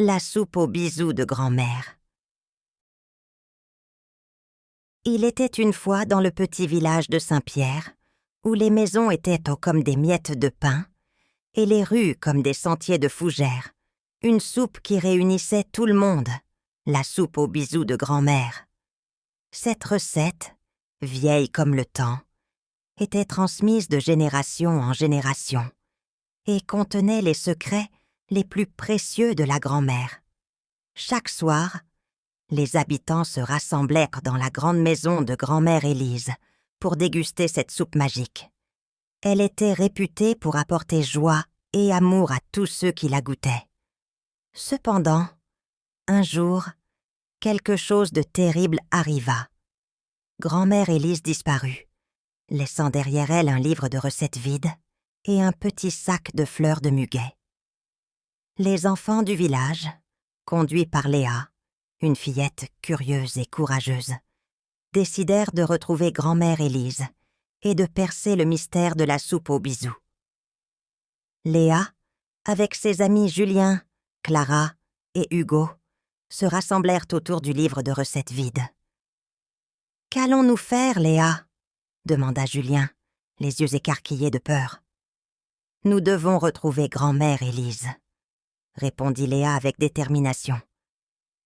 La soupe aux bisous de grand-mère. Il était une fois dans le petit village de Saint-Pierre, où les maisons étaient comme des miettes de pain, et les rues comme des sentiers de fougères, une soupe qui réunissait tout le monde, la soupe aux bisous de grand-mère. Cette recette, vieille comme le temps, était transmise de génération en génération, et contenait les secrets les plus précieux de la grand-mère. Chaque soir, les habitants se rassemblèrent dans la grande maison de grand-mère Élise pour déguster cette soupe magique. Elle était réputée pour apporter joie et amour à tous ceux qui la goûtaient. Cependant, un jour, quelque chose de terrible arriva. Grand-mère Élise disparut, laissant derrière elle un livre de recettes vide et un petit sac de fleurs de muguet. Les enfants du village, conduits par Léa, une fillette curieuse et courageuse, décidèrent de retrouver grand-mère Élise et de percer le mystère de la soupe aux bisous. Léa, avec ses amis Julien, Clara et Hugo, se rassemblèrent autour du livre de recettes vide. « Qu'allons-nous faire, Léa ?» demanda Julien, les yeux écarquillés de peur. « Nous devons retrouver grand-mère Élise », répondit Léa avec détermination.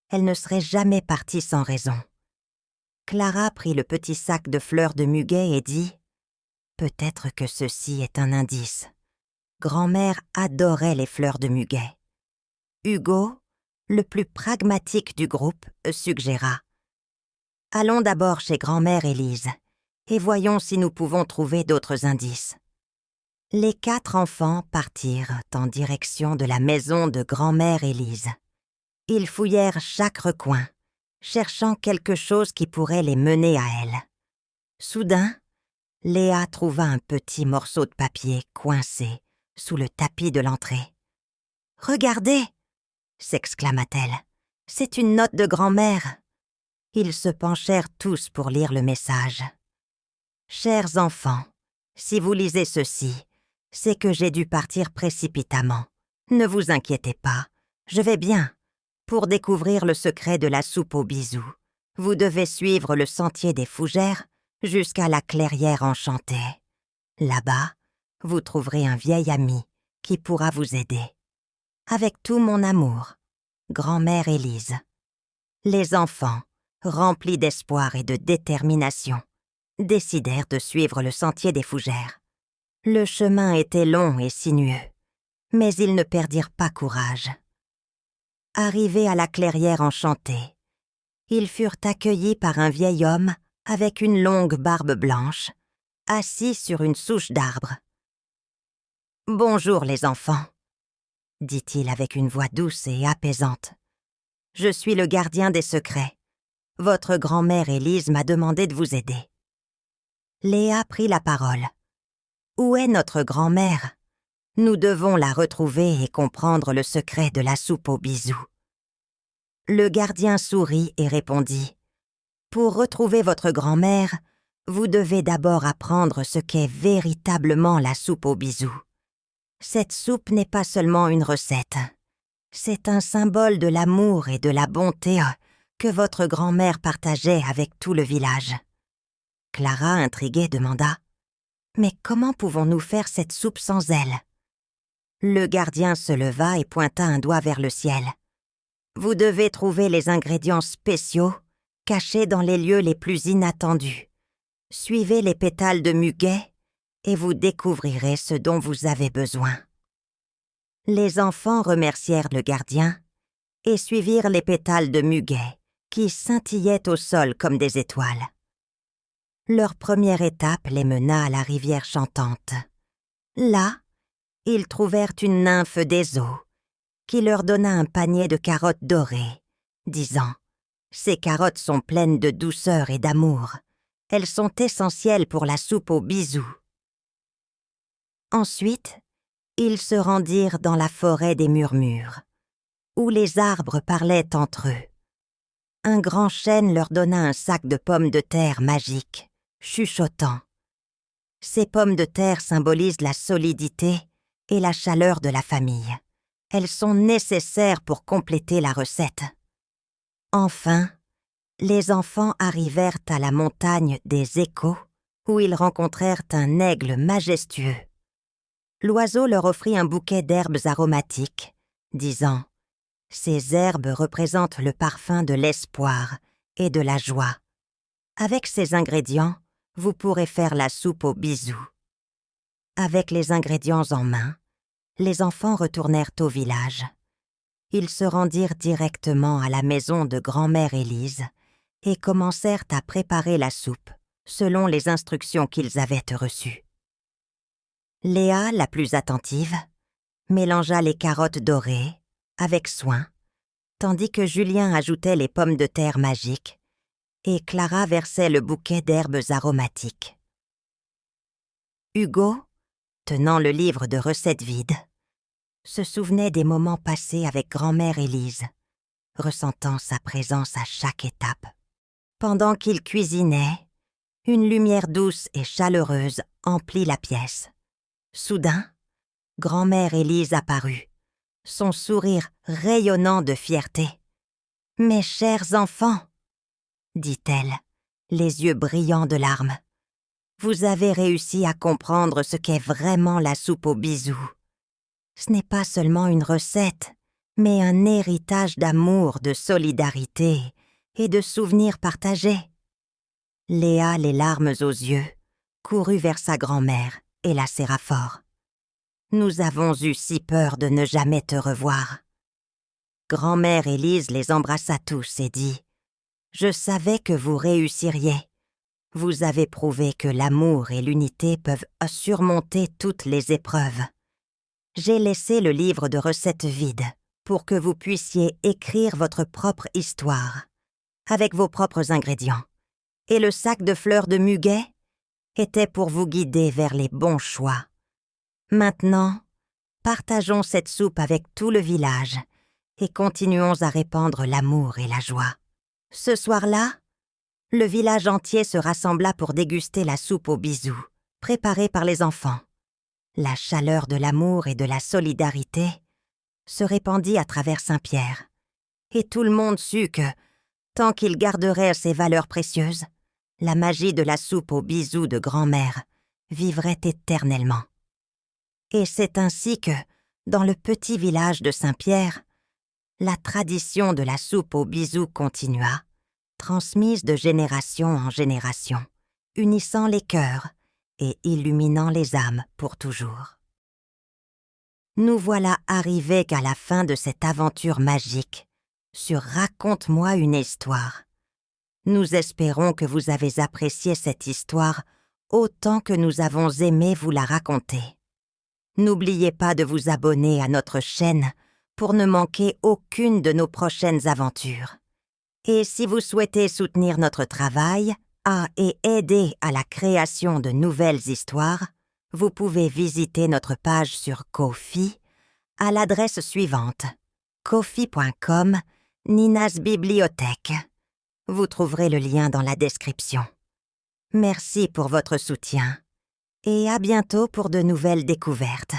Elle ne serait jamais partie sans raison. Clara prit le petit sac de fleurs de muguet et dit « Peut-être que ceci est un indice. Grand-mère adorait les fleurs de muguet. » Hugo, le plus pragmatique du groupe, suggéra « Allons d'abord chez grand-mère Élise et voyons si nous pouvons trouver d'autres indices. » Les 4 enfants partirent en direction de la maison de grand-mère Élise. Ils fouillèrent chaque recoin, cherchant quelque chose qui pourrait les mener à elle. Soudain, Léa trouva un petit morceau de papier coincé sous le tapis de l'entrée. « Regardez !» s'exclama-t-elle. « C'est une note de grand-mère. » Ils se penchèrent tous pour lire le message. « Chers enfants, si vous lisez ceci, c'est que j'ai dû partir précipitamment. Ne vous inquiétez pas, je vais bien. Pour découvrir le secret de la soupe aux bisous, vous devez suivre le sentier des fougères jusqu'à la clairière enchantée. Là-bas, vous trouverez un vieil ami qui pourra vous aider. Avec tout mon amour, grand-mère Élise. » Les enfants, remplis d'espoir et de détermination, décidèrent de suivre le sentier des fougères. Le chemin était long et sinueux, mais ils ne perdirent pas courage. Arrivés à la clairière enchantée, ils furent accueillis par un vieil homme avec une longue barbe blanche, assis sur une souche d'arbre. « Bonjour les enfants, » dit-il avec une voix douce et apaisante. « Je suis le gardien des secrets. Votre grand-mère Élise m'a demandé de vous aider. » Léa prit la parole. « Où est notre grand-mère ? Nous devons la retrouver et comprendre le secret de la soupe aux bisous. » Le gardien sourit et répondit « Pour retrouver votre grand-mère, vous devez d'abord apprendre ce qu'est véritablement la soupe aux bisous. Cette soupe n'est pas seulement une recette. C'est un symbole de l'amour et de la bonté que votre grand-mère partageait avec tout le village. » Clara, intriguée, demanda « Mais comment pouvons-nous faire cette soupe sans elle ?» Le gardien se leva et pointa un doigt vers le ciel. « Vous devez trouver les ingrédients spéciaux cachés dans les lieux les plus inattendus. Suivez les pétales de muguet et vous découvrirez ce dont vous avez besoin. » Les enfants remercièrent le gardien et suivirent les pétales de muguet qui scintillaient au sol comme des étoiles. Leur première étape les mena à la rivière chantante. Là, ils trouvèrent une nymphe des eaux qui leur donna un panier de carottes dorées, disant « Ces carottes sont pleines de douceur et d'amour. Elles sont essentielles pour la soupe aux bisous. » Ensuite, ils se rendirent dans la forêt des murmures, où les arbres parlaient entre eux. Un grand chêne leur donna un sac de pommes de terre magiques, chuchotant. Ces pommes de terre symbolisent la solidité et la chaleur de la famille. Elles sont nécessaires pour compléter la recette. Enfin, les enfants arrivèrent à la montagne des Échos, où ils rencontrèrent un aigle majestueux. L'oiseau leur offrit un bouquet d'herbes aromatiques, disant « Ces herbes représentent le parfum de l'espoir et de la joie. Avec ces ingrédients, vous pourrez faire la soupe aux bisous. » Avec les ingrédients en main, les enfants retournèrent au village. Ils se rendirent directement à la maison de grand-mère Élise et commencèrent à préparer la soupe selon les instructions qu'ils avaient reçues. Léa, la plus attentive, mélangea les carottes dorées avec soin, tandis que Julien ajoutait les pommes de terre magiques et Clara versait le bouquet d'herbes aromatiques. Hugo, tenant le livre de recettes vide, se souvenait des moments passés avec grand-mère Élise, ressentant sa présence à chaque étape. Pendant qu'il cuisinait, une lumière douce et chaleureuse emplit la pièce. Soudain, grand-mère Élise apparut, son sourire rayonnant de fierté. « Mes chers enfants, » dit-elle, les yeux brillants de larmes, « vous avez réussi à comprendre ce qu'est vraiment la soupe aux bisous. Ce n'est pas seulement une recette, mais un héritage d'amour, de solidarité et de souvenirs partagés. » Léa, les larmes aux yeux, courut vers sa grand-mère et la serra fort. « Nous avons eu si peur de ne jamais te revoir. » Grand-mère Élise les embrassa tous et dit « Je savais que vous réussiriez. Vous avez prouvé que l'amour et l'unité peuvent surmonter toutes les épreuves. J'ai laissé le livre de recettes vide pour que vous puissiez écrire votre propre histoire, avec vos propres ingrédients. Et le sac de fleurs de muguet était pour vous guider vers les bons choix. Maintenant, partageons cette soupe avec tout le village et continuons à répandre l'amour et la joie. » Ce soir-là, le village entier se rassembla pour déguster la soupe aux bisous, préparée par les enfants. La chaleur de l'amour et de la solidarité se répandit à travers Saint-Pierre, et tout le monde sut que, tant qu'il garderait ces valeurs précieuses, la magie de la soupe aux bisous de grand-mère vivrait éternellement. Et c'est ainsi que, dans le petit village de Saint-Pierre, la tradition de la soupe aux bisous continua, transmise de génération en génération, unissant les cœurs et illuminant les âmes pour toujours. Nous voilà arrivés à la fin de cette aventure magique sur Raconte-moi une histoire. Nous espérons que vous avez apprécié cette histoire autant que nous avons aimé vous la raconter. N'oubliez pas de vous abonner à notre chaîne pour ne manquer aucune de nos prochaines aventures. Et si vous souhaitez soutenir notre travail et aider à la création de nouvelles histoires, vous pouvez visiter notre page sur Ko-fi à l'adresse suivante: ko-fi.com Nina's Bibliothèque. Vous trouverez le lien dans la description. Merci pour votre soutien et à bientôt pour de nouvelles découvertes.